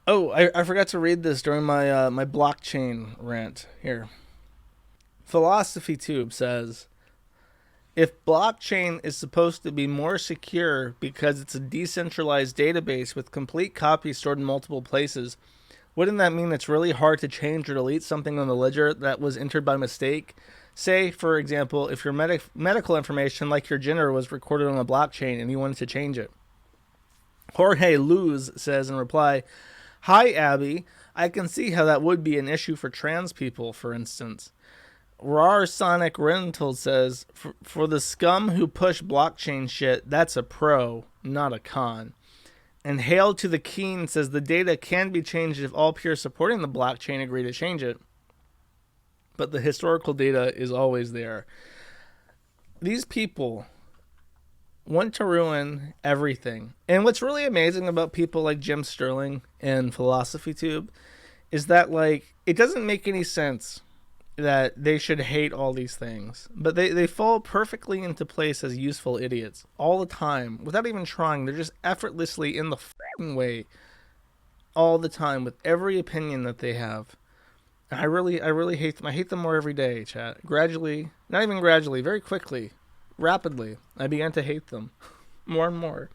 Oh, I forgot to read this during my my blockchain rant here. PhilosophyTube says, if blockchain is supposed to be more secure because it's a decentralized database with complete copies stored in multiple places, wouldn't that mean it's really hard to change or delete something on the ledger that was entered by mistake? Say, for example, if your medical information, like your gender, was recorded on a blockchain and you wanted to change it. Jorge Luz says in reply, "Hi, Abby. I can see how that would be an issue for trans people, for instance." Rar Sonic Rental says, for the scum who push blockchain shit, that's a pro, not a con. And Hail to the Keen says the data can be changed if all peers supporting the blockchain agree to change it. But the historical data is always there. These people want to ruin everything. And what's really amazing about people like Jim Sterling and PhilosophyTube is that, like, it doesn't make any sense that they should hate all these things, but they fall perfectly into place as useful idiots all the time without even trying. They're just effortlessly in the fucking way all the time with every opinion that they have. I really hate them. I hate them more every day, chat. Gradually, not even gradually, very quickly, rapidly, I began to hate them more and more.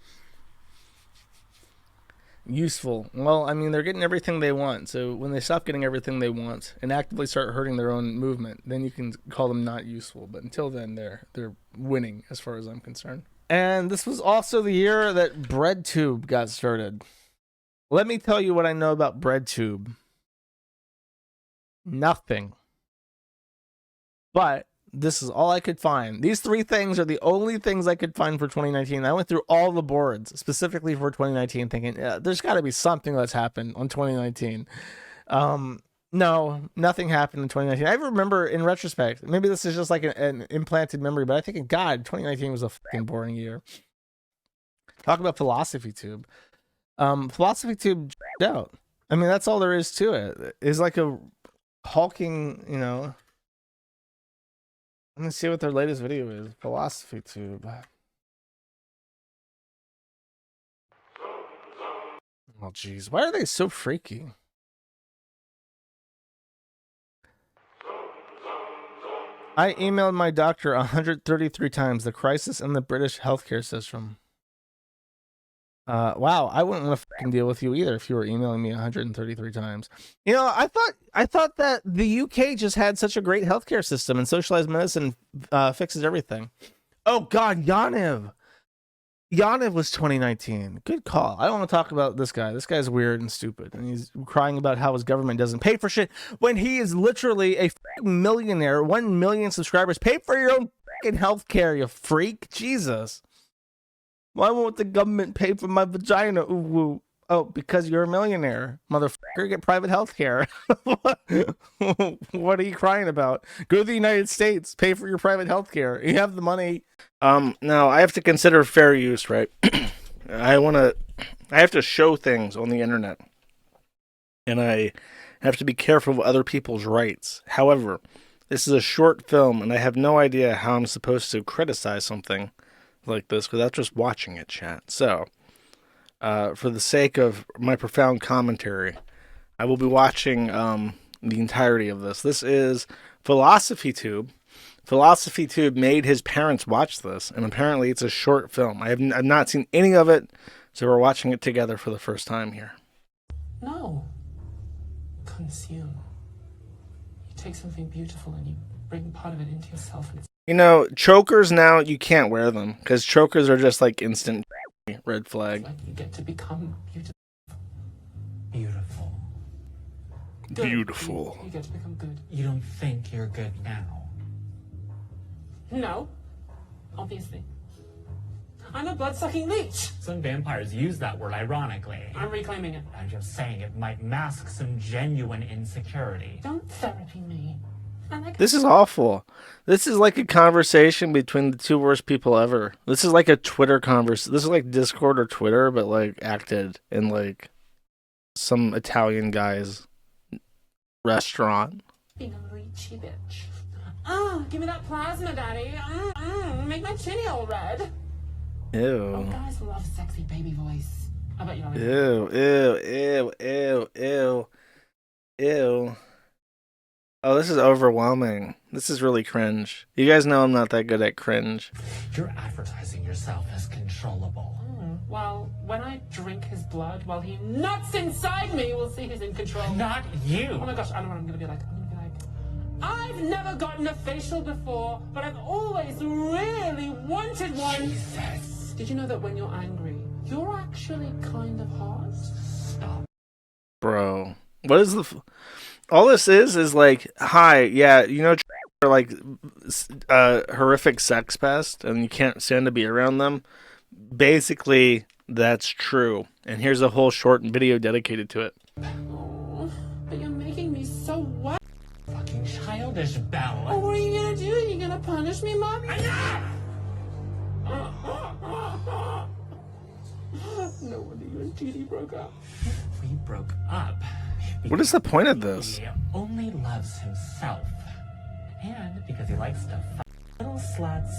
Useful. Well, I mean, they're getting everything they want. So when they stop getting everything they want and actively start hurting their own movement, then you can call them not useful. But until then, they're winning as far as I'm concerned. And this was also the year that BreadTube got started. Let me tell you what I know about BreadTube. Nothing. But this is all I could find. These three things are the only things I could find for 2019. I went through all the boards specifically for 2019 thinking, yeah, there's got to be something that's happened on 2019. No, nothing happened in 2019. I remember in retrospect, maybe this is just like an implanted memory, but I think, God, 2019 was a fucking boring year. Talk about PhilosophyTube. PhilosophyTube out. I mean, that's all there is to it. It's like a hulking, you know. Let me see what their latest video is. PhilosophyTube. Oh, jeez. Why are they so freaky? I emailed my doctor 133 times. The crisis in the British healthcare system. Wow, I wouldn't want to fucking deal with you either if you were emailing me 133 times. You know, I thought that the UK just had such a great healthcare system and socialized medicine fixes everything. Oh God, Yaniv was 2019. Good call. I don't want to talk about this guy. This guy's weird and stupid, and he's crying about how his government doesn't pay for shit when he is literally a millionaire. 1 million subscribers. Pay for your own fucking healthcare, you freak. Jesus. Why won't the government pay for my vagina? Ooh, oh, because you're a millionaire, motherfucker. Get private health care. What are you crying about? Go to the United States. Pay for your private health care. You have the money. Now I have to consider fair use, right? I have to show things on the internet, and I have to be careful of other people's rights. However, this is a short film, and I have no idea how I'm supposed to criticize something like this without just watching it, chat. So, for the sake of my profound commentary, I will be watching the entirety of this. This is PhilosophyTube. PhilosophyTube made his parents watch this, and apparently it's a short film. I've not seen any of it, so we're watching it together for the first time here. No. Consume. You take something beautiful and you bring part of it into yourself. And you know, chokers now, you can't wear them, because chokers are just like instant red flag. like you get to become beautiful. Beautiful. Good. Beautiful. You get to become good. You don't think you're good now? No. Obviously. I'm a blood-sucking leech. Some vampires use that word ironically. I'm reclaiming it. I'm just saying it might mask some genuine insecurity. Don't therapy me. I like This is awful. This is like a conversation between the two worst people ever. This is like a Twitter conversation. This is like Discord or Twitter, but like acted in like some Italian guy's restaurant. being a leechy bitch. Give me that plasma, daddy. Make my chinny all red. Ew. Oh, guys love sexy baby voice. I bet you don't. Ew. Oh, this is overwhelming. This is really cringe. You guys know I'm not that good at cringe. You're advertising yourself as controllable. Well, when I drink his blood while he nuts inside me, we'll see who's in control. Not you. Oh my gosh, I know what I'm gonna be like. I've never gotten a facial before, but I've always really wanted one. Jesus. Did you know that when you're angry, you're actually kind of hot? Stop. Bro, what is the... all this is like, hi, yeah, you know, are like horrific sex pest, and you can't stand to be around them. Basically, that's true. And here's a whole short video dedicated to it. Oh, but you're making me so wet. Fucking childish, Belle. Oh, what are you gonna do? You gonna punish me, Mommy? Enough! No wonder you and Judy broke up. We broke up. What is the point of this? He only loves himself. And because he likes to fuck little sluts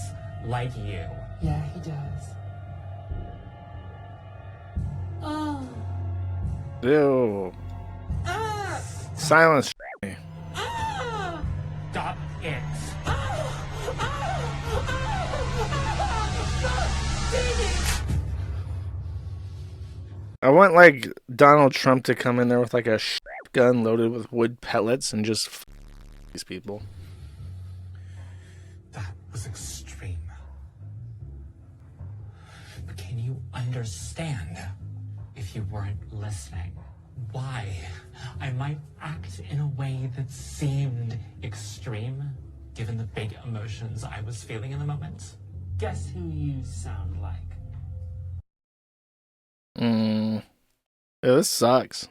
like you. Yeah, he does. Oh. Ew. Ah! Silence. Ah! Stop it. I want like Donald Trump to come in there with like a gun loaded with wood pellets and just these people. That was extreme. But can you understand, if you weren't listening, why I might act in a way that seemed extreme, given the big emotions I was feeling in the moment? Guess who you sound like? Yeah, this sucks.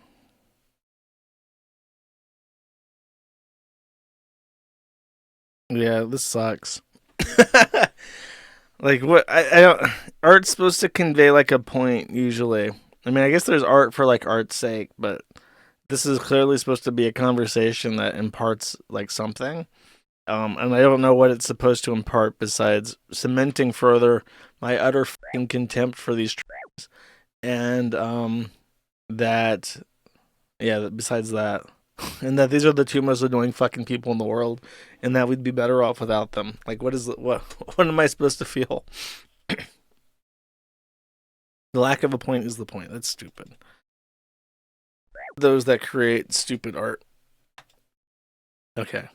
Yeah, this sucks. Like, what? I don't... art's supposed to convey like a point usually. I mean, I guess there's art for like art's sake, but this is clearly supposed to be a conversation that imparts like something. And I don't know what it's supposed to impart besides cementing further my utter fucking contempt for these trends. And besides that, and that these are the two most annoying fucking people in the world, and that we'd be better off without them. Like, what am I supposed to feel? The lack of a point is the point. That's stupid. Those that create stupid art. Okay.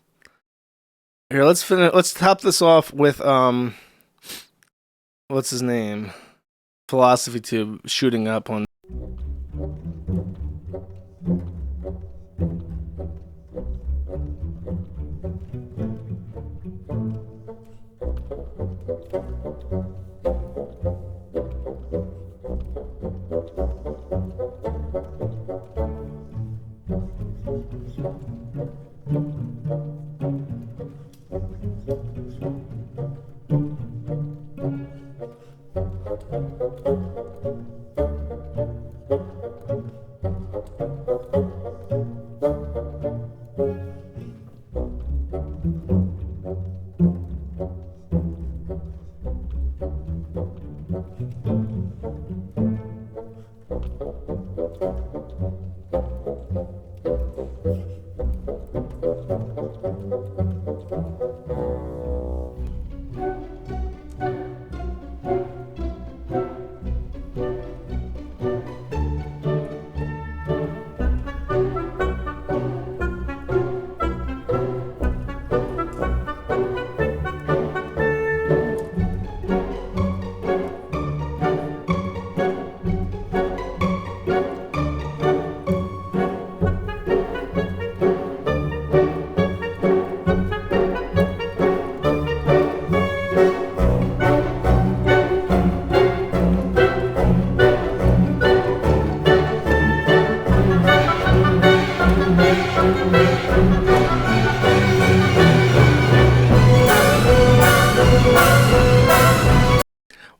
Here, let's finish. Let's top this off with what's his name? PhilosophyTube shooting up on.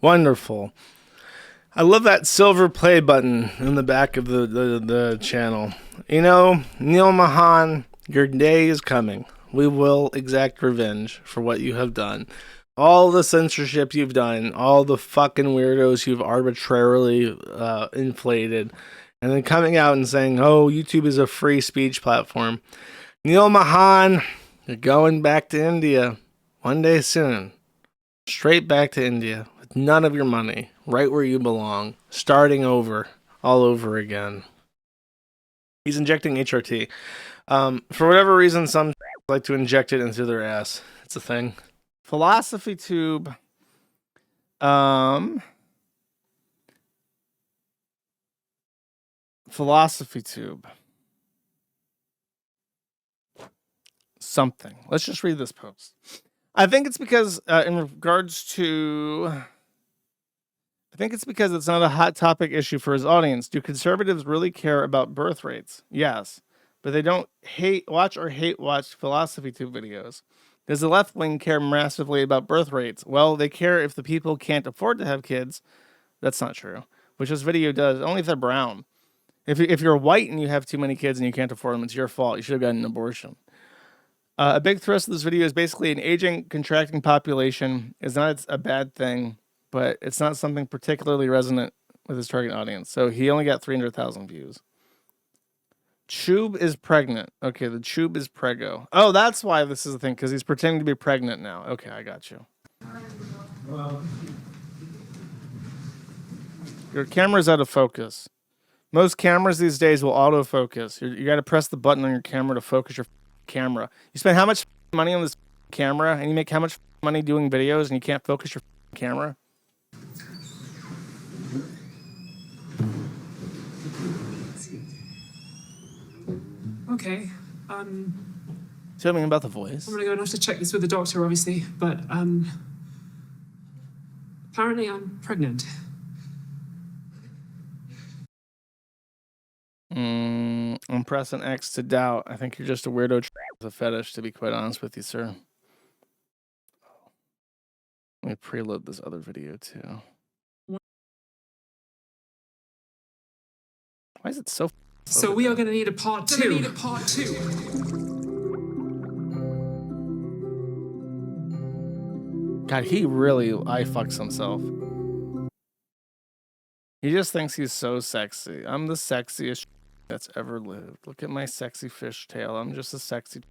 Wonderful. I love that silver play button in the back of the channel. You know, Neil Mahan, your day is coming. We will exact revenge for what you have done. All the censorship you've done, all the fucking weirdos you've arbitrarily inflated, and then coming out and saying, oh, YouTube is a free speech platform. Neil Mahan, you're going back to India one day soon. Straight back to India with none of your money, right where you belong, starting over, all over again. He's injecting HRT. For whatever reason, some like to inject it into their ass. It's a thing. PhilosophyTube. PhilosophyTube. Something. Let's just read this post. I think it's because in regards to... I think it's because it's not a hot topic issue for his audience. Do conservatives really care about birth rates? Yes. But they don't watch PhilosophyTube videos. Does the left wing care massively about birth rates? Well, they care if the people can't afford to have kids. That's not true. Which this video does, only if they're brown. If you're white and you have too many kids and you can't afford them, it's your fault. You should have gotten an abortion. A big thrust of this video is basically an aging, contracting population is not a bad thing, but it's not something particularly resonant with his target audience. So he only got 300,000 views. Tube is pregnant. Okay, the tube is prego. Oh, that's why this is the thing, because he's pretending to be pregnant now. Okay, I got you. Your camera's out of focus. Most cameras these days will autofocus. You got to press the button on your camera to focus your camera. You spend how much money on this camera, and you make how much money doing videos, and you can't focus your camera? Okay. Tell me about the voice. I'm gonna go and have to check this with the doctor, obviously, but apparently I'm pregnant. I'm pressing X to doubt. I think you're just a weirdo with a fetish, to be quite honest with you, sir. Let me preload this other video too. Why is it so? So we are going to need a part two. God, he really fucks himself. He just thinks he's so sexy. I'm the sexiest that's ever lived. Look at my sexy fishtail. I'm just a sexy.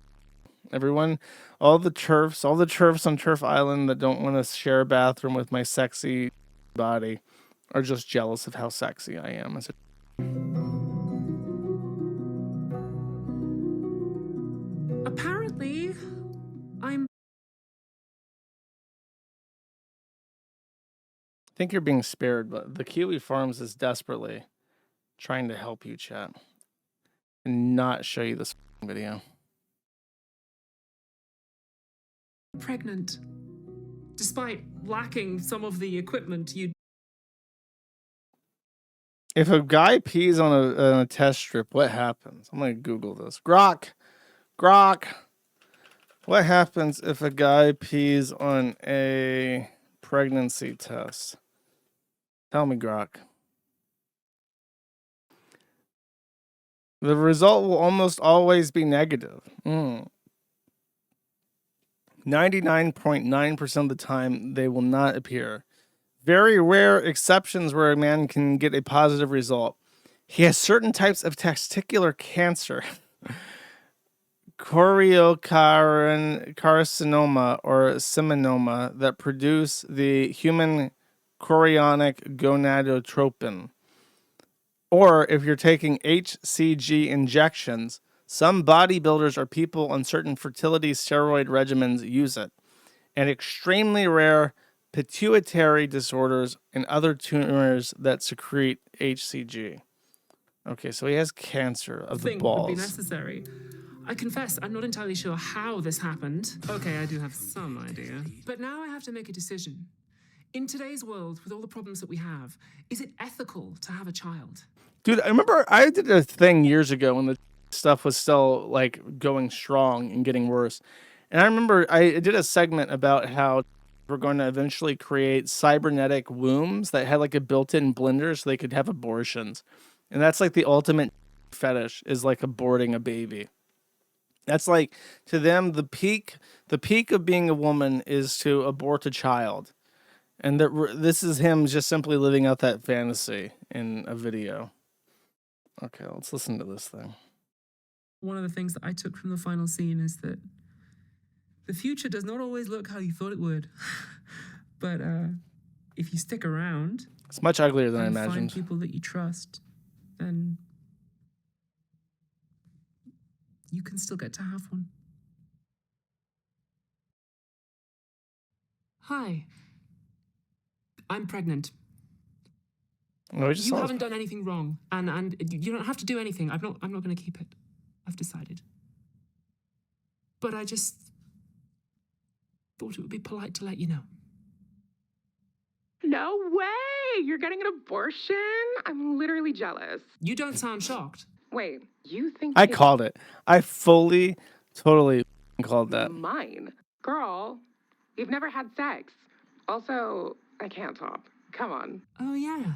Everyone, all the turfs on Turf Island that don't want to share a bathroom with my sexy body are just jealous of how sexy I am. Apparently, I'm... I think you're being spared, but the Kiwi Farms is desperately trying to help you, chat, and not show you this video. pregnant. Despite lacking some of the equipment you'd... If a guy pees on a test strip, what happens? I'm going to Google this. Grok. What happens if a guy pees on a pregnancy test? Tell me, Grok. The result will almost always be negative. 99.9% of the time, they will not appear. Very rare exceptions where a man can get a positive result. He has certain types of testicular cancer, choriocarcinoma or seminoma, that produce the human chorionic gonadotropin. Or if you're taking HCG injections, some bodybuilders or people on certain fertility steroid regimens use it. And extremely rare pituitary disorders and other tumors that secrete HCG. Okay, so he has cancer of the balls. Would be necessary. I confess, I'm not entirely sure how this happened. Okay, I do have some idea. But now I have to make a decision. In today's world, with all the problems that we have, is it ethical to have a child? Dude, I remember I did a thing years ago when the stuff was still like going strong and getting worse. And I remember I did a segment about how we're going to eventually create cybernetic wombs that had like a built-in blender so they could have abortions. And that's like the ultimate fetish, is like aborting a baby. That's like, to them, the peak of being a woman is to abort a child. And this is him just simply living out that fantasy in a video. Okay, let's listen to this thing. One of the things that I took from the final scene is that the future does not always look how you thought it would. But if you stick around, it's much uglier than I and imagined. find people that you trust, then you can still get to have one. Hi. I'm pregnant. No, You haven't done anything wrong, and you don't have to do anything. I'm not going to keep it. I've decided. But I just thought it would be polite to let you know. No way! You're getting an abortion? I'm literally jealous. You don't sound shocked. Wait, you think I called it. I fully, totally called that. mine? Girl, you've never had sex. Also, I can't talk. Come on. Oh, yeah.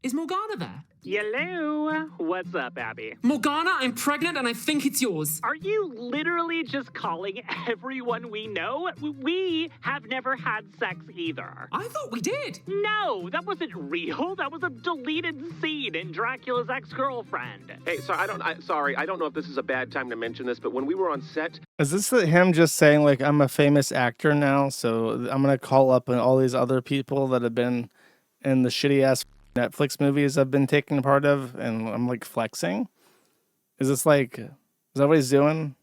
Is Morgana there? Hello. What's up, Abby? Morgana, I'm pregnant and I think it's yours. Are you literally just calling everyone we know? We have never had sex either. I thought we did. No, that wasn't real. That was a deleted scene in Dracula's ex-girlfriend. Hey, sorry, I don't know if this is a bad time to mention this, but when we were on set... Is this him just saying, like, I'm a famous actor now, so I'm going to call up all these other people that have been in the shitty-ass Netflix movies I've been taking part of, and I'm, like, flexing? Is that what he's doing?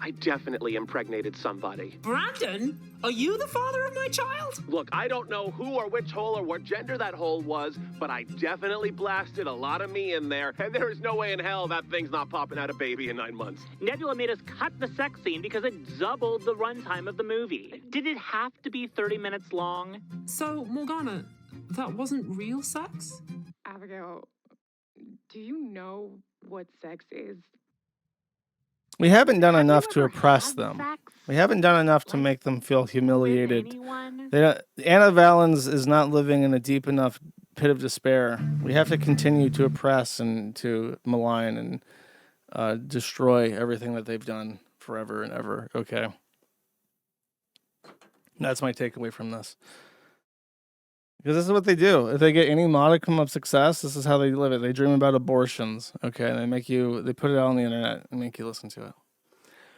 I definitely impregnated somebody. Brandon, are you the father of my child? Look, I don't know who or which hole or what gender that hole was, but I definitely blasted a lot of me in there, and there is no way in hell that thing's not popping out a baby in 9 months. Nebula made us cut the sex scene because it doubled the runtime of the movie. Did it have to be 30 minutes long? So, Morgana, that wasn't real sex? Abigail, do you know what sex is? We haven't done Have you enough to ever oppress had them. sex We haven't done enough to like, make them feel humiliated. with anyone? Anna Valens is not living in a deep enough pit of despair. We have to continue to oppress and to malign and destroy everything that they've done forever and ever. Okay. That's my takeaway from this. Because this is what they do. If they get any modicum of success, this is how they live it. They dream about abortions. Okay. And they put it out on the internet and make you listen to it.